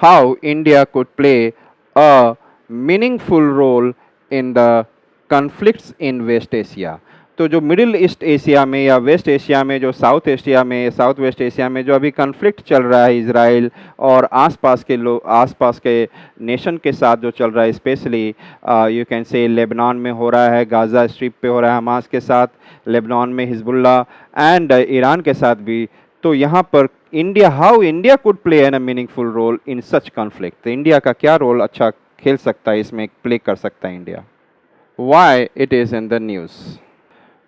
how India could play a meaningful role in the conflicts in West Asia. तो जो middle east Asia में या waste Asia में, जो साउथ एशिया में, साउथ वेस्ट एशिया में जो अभी कन्फ्लिक्ट चल रहा है इसराइल और आसपास के नेशन के साथ जो चल रहा है, specially you can say Lebanon में हो रहा है, गाज़ा स्ट्रिप पे हो रहा है हमास के साथ, लेबनान में हिजबुल्ला एंड ईरान के साथ भी। तो यहाँ पर India, how India could play an a meaningful role in such conflict, India का क्या रोल अच्छा खेल सकता है, इसमें प्ले कर सकता है India. Why it is in the news.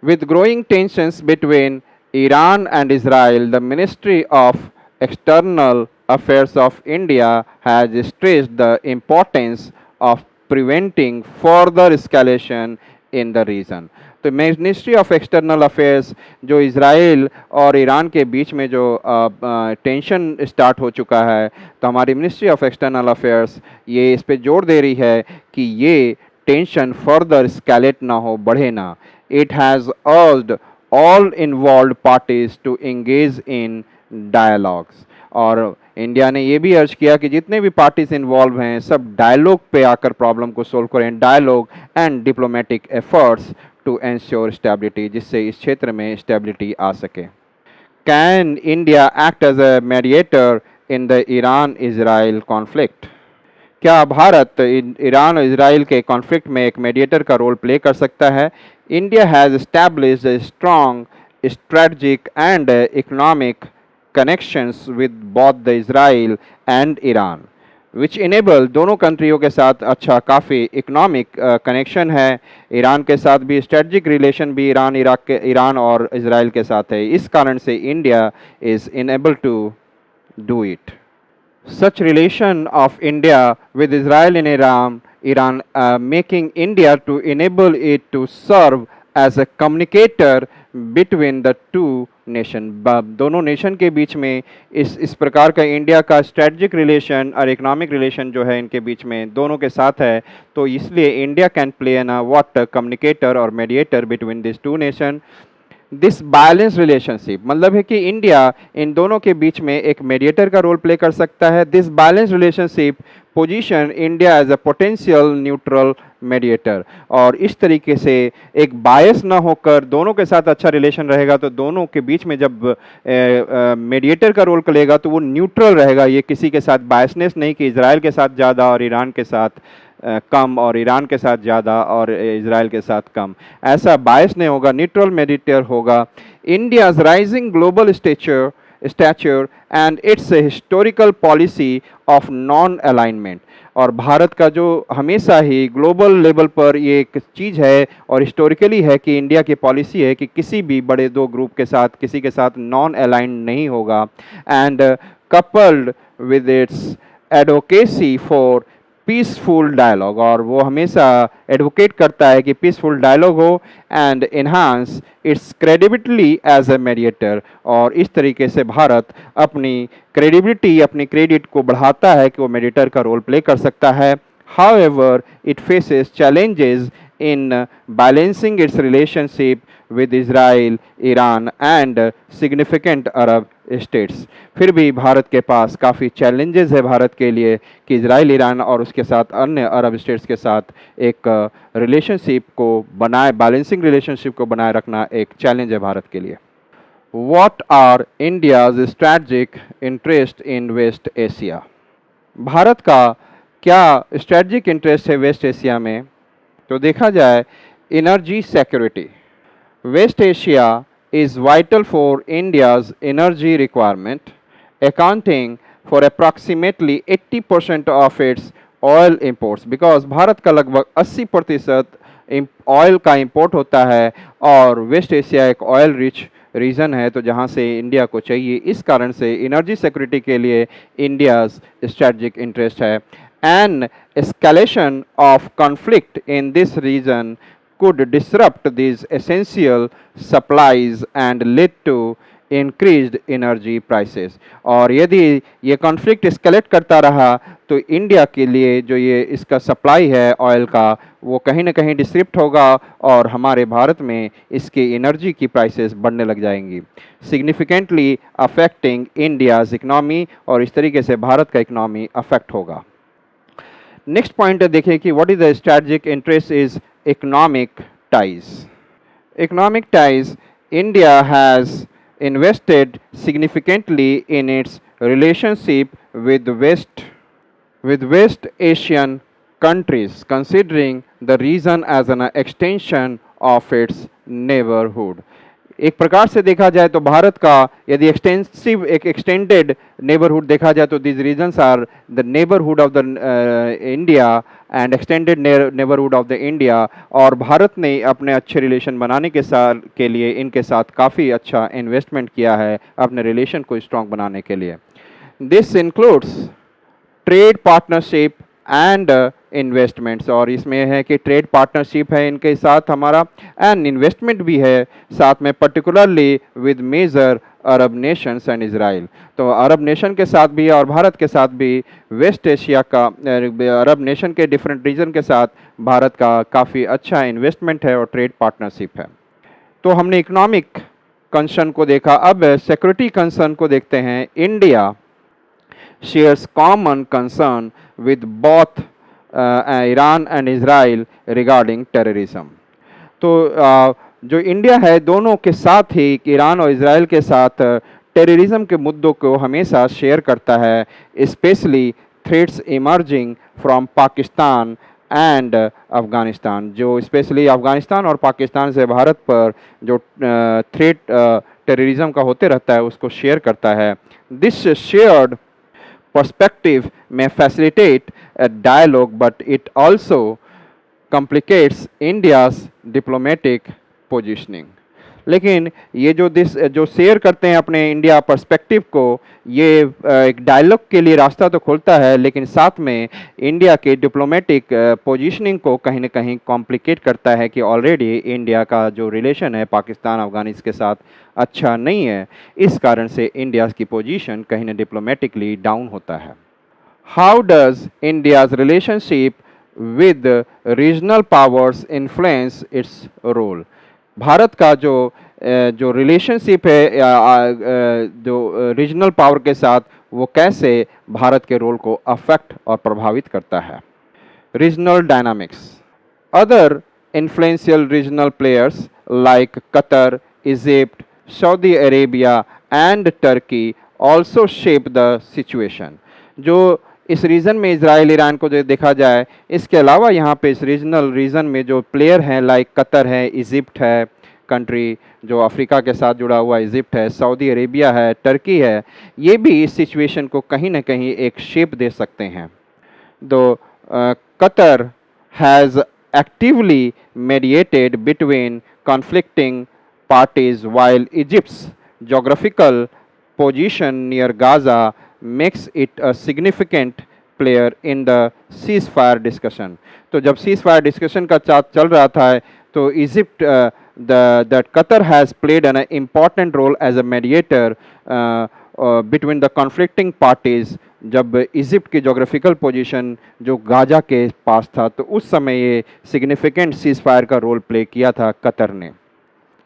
With growing tensions between Iran and Israel, the Ministry of External Affairs of India has stressed the importance of preventing further escalation in the region. तो ministry of external affairs जो Israel और Iran के बीच में जो tension start हो चुका है, तो हमारी मिनिस्ट्री ऑफ एक्सटर्नल अफेयर्स ये इस पे जोर दे रही है कि ये टेंशन फर्दर स्केलेट ना हो, बढ़े ना। It has urged all involved parties to engage in dialogues. और इंडिया ने ये भी अर्ज किया कि जितने भी पार्टीज इन्वॉल्व हैं सब डायलॉग पे आकर प्रॉब्लम को सोल्व करें, dialogue and diplomatic efforts to ensure stability, जिससे इस क्षेत्र में स्टेबिलिटी आ सके। Can India act as a mediator in the Iran Israel conflict. क्या भारत ईरान और इसराइल के कॉन्फ्लिक्ट में एक मीडिएटर का रोल प्ले कर सकता है? India has established a strong strategic and economic connections with both the Israel and Iran, which enable दोनों कंट्रियों के साथ अच्छा काफ़ी इकोनॉमिक कनेक्शन है। ईरान के साथ भी स्ट्रेटजिक रिलेशन भी ईरान और इसराइल के साथ है। इस कारण से India is enable to do it. Such relation of India with Israel and Iran making India to enable it to serve as a communicator between the two nation। दोनों nation के बीच में इस प्रकार का इंडिया का स्ट्रेटजिक रिलेशन और economic relation जो है इनके बीच में दोनों के साथ है, तो इसलिए India can play an what communicator और mediator between this two nation. This balance relationship मतलब है कि इंडिया इन दोनों के बीच में एक मीडिएटर का रोल प्ले कर सकता है। This balance relationship position India as a potential neutral mediator, और इस तरीके से एक बायस ना होकर दोनों के साथ अच्छा रिलेशन रहेगा, तो दोनों के बीच में जब मीडिएटर का रोल करेगा तो वो न्यूट्रल रहेगा, ये किसी के साथ बायसनेस नहीं कि इजराइल के साथ ज़्यादा और ईरान के साथ कम और ईरान के साथ ज़्यादा और इजराइल के साथ कम, ऐसा बायस नहीं होगा, न्यूट्रल मीडिएटर होगा। India's rising global stature and it's historical policy of non alignment, और भारत का जो हमेशा ही ग्लोबल लेवल पर ये एक चीज़ है और हिस्टोरिकली है कि इंडिया की पॉलिसी है कि किसी भी बड़े दो ग्रुप के साथ किसी के साथ नॉन अलाइंड नहीं होगा। And coupled with its advocacy for peaceful dialogue, और वो हमेशा एडवोकेट करता है कि पीसफुल डायलॉग हो and enhance its credibility as a mediator, और इस तरीके से भारत अपनी क्रेडिबिलिटी अपनी क्रेडिट को बढ़ाता है कि वो मीडिएटर का रोल प्ले कर सकता है। However it faces challenges in balancing its relationship with Israel, Iran and significant Arab states। फिर भी भारत के पास काफ़ी चैलेंजेस है भारत के लिए कि इजराइल, ईरान और उसके साथ अन्य अरब स्टेट्स के साथ एक रिलेशनशिप को बनाए, बैलेंसिंग रिलेशनशिप को बनाए रखना एक चैलेंज है भारत के लिए। What are India's strategic interest in West Asia? भारत का क्या स्ट्रेटजिक इंटरेस्ट है वेस्ट एशिया में? तो देखा जाए energy security. West Asia is vital for India's energy requirement, accounting for approximately 80% of its oil imports, because भारत का लगभग 80% ऑयल का इंपोर्ट होता है और वेस्ट एशिया एक ऑयल रिच रीजन है, तो जहाँ से इंडिया को चाहिए, इस कारण से एनर्जी सिक्योरिटी के लिए इंडियाज़ स्ट्रेटजिक इंटरेस्ट है। An escalation of conflict in this region could disrupt these essential supplies and lead to increased energy prices. और यदि ये कॉन्फ्लिक्ट एस्केलेट करता रहा तो इंडिया के लिए जो ये इसका सप्लाई है ऑयल का, वो कहीं ना कहीं डिस्टर्ब होगा और हमारे भारत में इसकी एनर्जी की प्राइसेस बढ़ने लग जाएंगी, सिग्निफिकेंटली अफेक्टिंग इंडियाज़ इकनॉमी, और इस तरीके से भारत का इकनॉमी अफेक्ट होगा। नेक्स्ट पॉइंट देखिए कि what is the strategic interest is economic ties. Economic ties, India has invested significantly in its relationship with West Asian countries, considering the region as an extension of its neighborhood. एक प्रकार से देखा जाए तो भारत का यदि एक्सटेंडेड नेबरहुड देखा जाए तो this regions are the neighbourhood of the India and extended neighbourhood of the India. और भारत ने अपने अच्छे रिलेशन बनाने के लिए इनके साथ काफ़ी अच्छा इन्वेस्टमेंट किया है अपने रिलेशन को स्ट्रॉन्ग बनाने के लिए। This includes trade partnership and investments, और इसमें है कि ट्रेड पार्टनरशिप है इनके साथ हमारा, एंड इन्वेस्टमेंट भी है साथ में, particularly with major Arab nations and Israel. तो अरब नेशन के साथ भी और भारत के साथ भी, वेस्ट एशिया का अरब नेशन के डिफरेंट रीजन के साथ भारत का काफ़ी अच्छा इन्वेस्टमेंट है और ट्रेड पार्टनरशिप है। तो हमने इकोनॉमिक कंसर्न को देखा, अब सिक्योरिटी कंसर्न को देखते हैं। India shares common concern with both Iran and Israel regarding terrorism. तो जो इंडिया है दोनों के साथ ही ईरान और इसराइल के साथ टेररिज्म के मुद्दों को हमेशा शेयर करता है, specially threats emerging from Pakistan and Afghanistan. जो स्पेशली अफ़गानिस्तान और पाकिस्तान से भारत पर जो थ्रेट टेररिज्म का होते रहता है उसको शेयर करता है। This shared perspective may facilitate a dialogue, but it also complicates India's diplomatic positioning. लेकिन ये जो शेयर करते हैं अपने इंडिया पर्सपेक्टिव को, ये एक डायलॉग के लिए रास्ता तो खोलता है, लेकिन साथ में इंडिया के डिप्लोमेटिक पोजीशनिंग को कहीं ना कहीं कॉम्प्लिकेट करता है कि ऑलरेडी इंडिया का जो रिलेशन है पाकिस्तान अफगानिस्तान के साथ अच्छा नहीं है, इस कारण से इंडिया की पोजीशन कहीं ना डिप्लोमेटिकली डाउन होता है। How does India's relationship with regional powers influence its role. भारत का जो रिलेशनशिप है जो रीजनल पावर के साथ, वो कैसे भारत के रोल को अफेक्ट और प्रभावित करता है। Regional dynamics, other influential regional players like Qatar, Egypt, Saudi Arabia and Turkey also shape the situation. जो इस रीजन में इजराइल ईरान को जो देखा जाए, इसके अलावा यहाँ पे इस रीजनल रीजन में जो प्लेयर हैं लाइक कतर है, इजिप्ट है, कंट्री जो अफ्रीका के साथ जुड़ा हुआ इजिप्ट है, सऊदी अरेबिया है, टर्की है, ये भी इस सिचुएशन को कहीं ना कहीं एक शेप दे सकते हैं। दो Qatar has actively mediated between conflicting parties, while Egypt's geographical position near Gaza makes it a significant player in the ceasefire discussion. तो जब ceasefire discussion का चल रहा था तो Egypt that Qatar has played an important role as a mediator between the conflicting parties। जब Egypt की geographical position जो गाजा के पास था तो उस समय ये सिग्निफिकेंट सीज़फायर का रोल प्ले किया था कतर ने।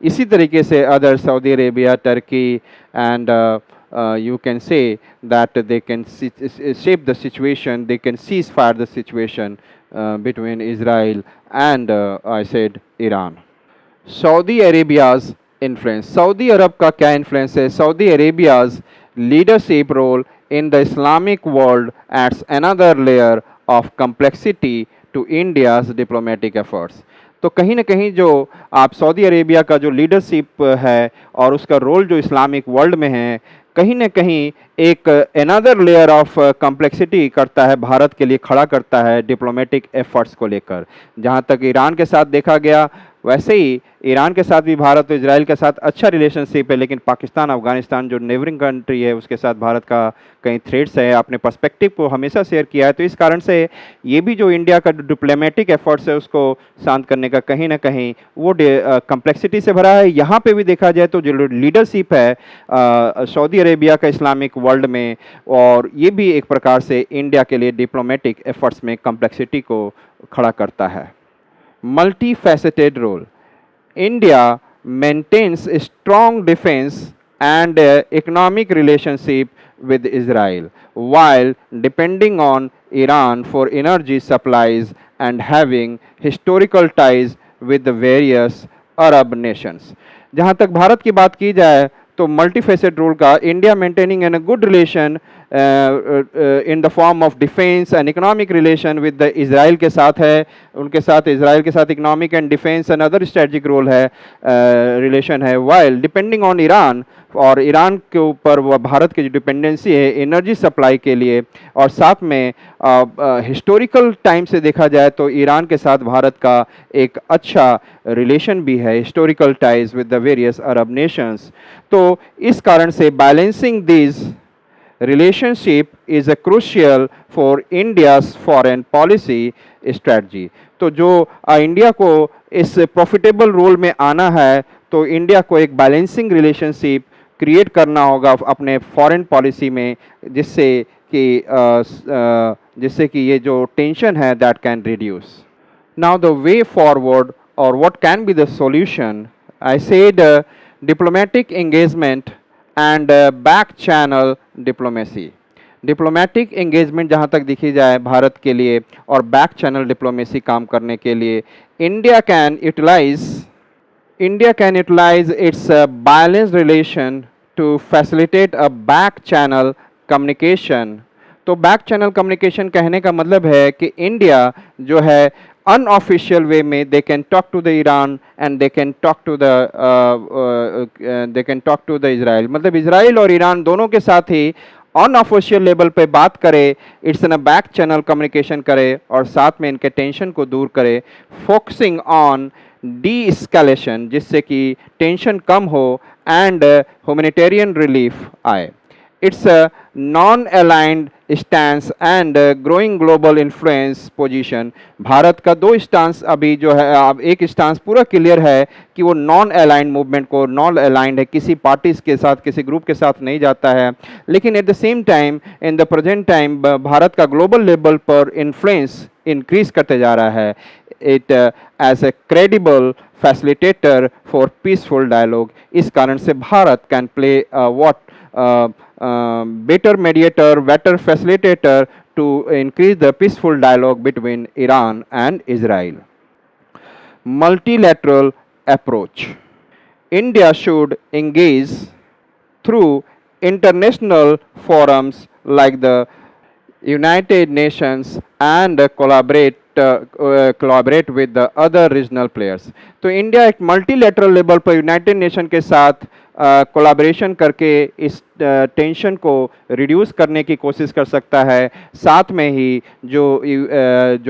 इसी तरीके से other Saudi Arabia, Turkey and you can say that they can shape the situation, they can ceasefire the situation between Israel and I said Iran. Saudi Arabia's influence, Saudi Arab का क्या influence है। Saudi Arabia's leadership role in the Islamic world adds another layer of complexity to India's diplomatic efforts. तो कहीं ना कहीं जो आप Saudi Arabia का जो लीडरशिप है और उसका रोल जो इस्लामिक वर्ल्ड में है, कहीं ना कहीं एक अनदर लेयर ऑफ कॉम्प्लेक्सिटी करता है, भारत के लिए खड़ा करता है डिप्लोमेटिक एफर्ट्स को लेकर। जहाँ तक ईरान के साथ देखा गया, वैसे ही ईरान के साथ भी भारत और इजराइल के साथ अच्छा रिलेशनशिप है, लेकिन पाकिस्तान अफगानिस्तान जो नेबरिंग कंट्री है उसके साथ भारत का कई थ्रेड्स है, अपने पर्सपेक्टिव को हमेशा शेयर किया है। तो इस कारण से ये भी जो इंडिया का डिप्लोमेटिक एफर्ट्स है उसको शांत करने का कहीं ना कहीं वो कम्प्लेक्सिटी से भरा है। यहाँ पे भी देखा जाए तो जो लीडरशिप है सऊदी अरेबिया का इस्लामिक वर्ल्ड में, और ये भी एक प्रकार से इंडिया के लिए डिप्लोमेटिक एफर्ट्स में कम्प्लेक्सिटी को खड़ा करता है। Multifaceted role, India maintains a strong defense and economic relationship with Israel, while depending on Iran for energy supplies and having historical ties with the various Arab nations. जहाँ तक भारत की बात की जाए तो मल्टीफेसेड रोल का India maintaining an a good relation in the form of defence and economic relation with the Israel के साथ है, उनके साथ इजराइल के साथ economic and defence and other strategic role है, रिलेशन है, वाइल डिपेंडिंग ऑन ईरान, और ईरान के ऊपर वह भारत की जो डिपेंडेंसी है एनर्जी सप्लाई के लिए, और साथ में हिस्टोरिकल टाइम से देखा जाए तो ईरान के साथ भारत का एक अच्छा रिलेशन भी है, historical ties with the various Arab Nations. तो इस कारण से balancing this relationship is a crucial for India's foreign policy strategy। तो जो इंडिया को इस प्रॉफिटेबल रोल में आना है तो इंडिया को एक बैलेंसिंग रिलेशनशिप क्रिएट करना होगा अपने फॉरेन पॉलिसी में, जिससे कि ये जो टेंशन है that can reduce. Now the way forward और what can be the solution, I said diplomatic engagement and back channel diplomacy. Diplomatic engagement जहाँ तक देखी जाए भारत के लिए और बैक चैनल डिप्लोमेसी काम करने के लिए India can utilise its balance relation to facilitate a back channel communication. तो बैक चैनल कम्युनिकेशन कहने का मतलब है कि इंडिया जो है unofficial way में they can talk to the Iran and they can talk to the Israel, मतलब इजराइल और ईरान दोनों के साथ ही अनऑफिशियल लेवल पे बात करे, it's in a back channel communication करे और साथ में इनके टेंशन को दूर करे, फोकसिंग ऑन डी एस्केलेशन जिससे कि टेंशन कम हो एंड ह्यूमैनिटेरियन रिलीफ आए। It's a non aligned stance and growing global influence position. Bharat का दो स्टांस अभी जो है, अब एक स्टांस पूरा क्लियर है कि वो नॉन अलाइंड मूवमेंट को, नॉन अलाइंड है, किसी पार्टीज के साथ किसी ग्रुप के साथ नहीं जाता है, लेकिन at the same time in the present time Bharat का ग्लोबल लेवल पर इन्फ्लुएंस इंक्रीज करते जा रहा है। It as a credible facilitator for peaceful dialogue. इस कारण से Bharat can play better mediator, better facilitator to increase the peaceful dialogue between Iran and Israel. Multilateral approach. India should engage through international forums like the United Nations and collaborate with the other regional players। तो India एक multilateral level पर United nation के साथ collaboration करके इस tension को reduce करने की कोशिश कर सकता है। साथ में ही जो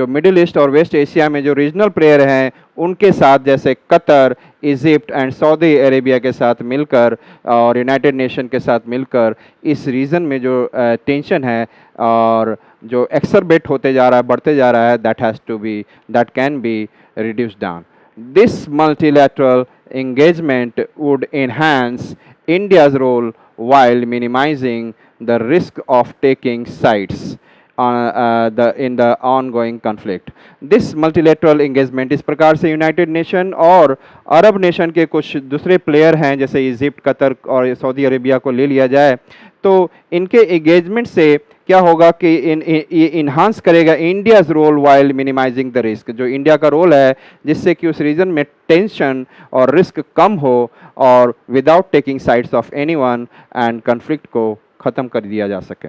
मिडिल ईस्ट और वेस्ट एशिया में जो रीजनल प्लेयर हैं उनके साथ, जैसे Qatar, Egypt and Saudi Arabia के साथ मिलकर और यूनाइटेड नेशन के साथ मिलकर इस रीजन में जो टेंशन है और जो एक्सरबेट होते जा रहा है, बढ़ते जा रहा है, that can be reduced down। This multilateral engagement would enhance India's role while minimizing the risk of taking sides in the ongoing conflict। This multilateral engagement, इस प्रकार से यूनाइटेड नेशन और अरब नेशन के कुछ दूसरे प्लेयर हैं जैसे इजिप्ट, कतर और सऊदी अरेबिया को ले लिया जाए, तो इनके एंगेजमेंट से क्या होगा कि इन्हांस करेगा India's role while minimising the risk. जो इंडिया का रोल है जिससे कि उस रीजन में टेंशन और रिस्क कम हो और without taking sides of anyone and conflict को ख़त्म कर दिया जा सके।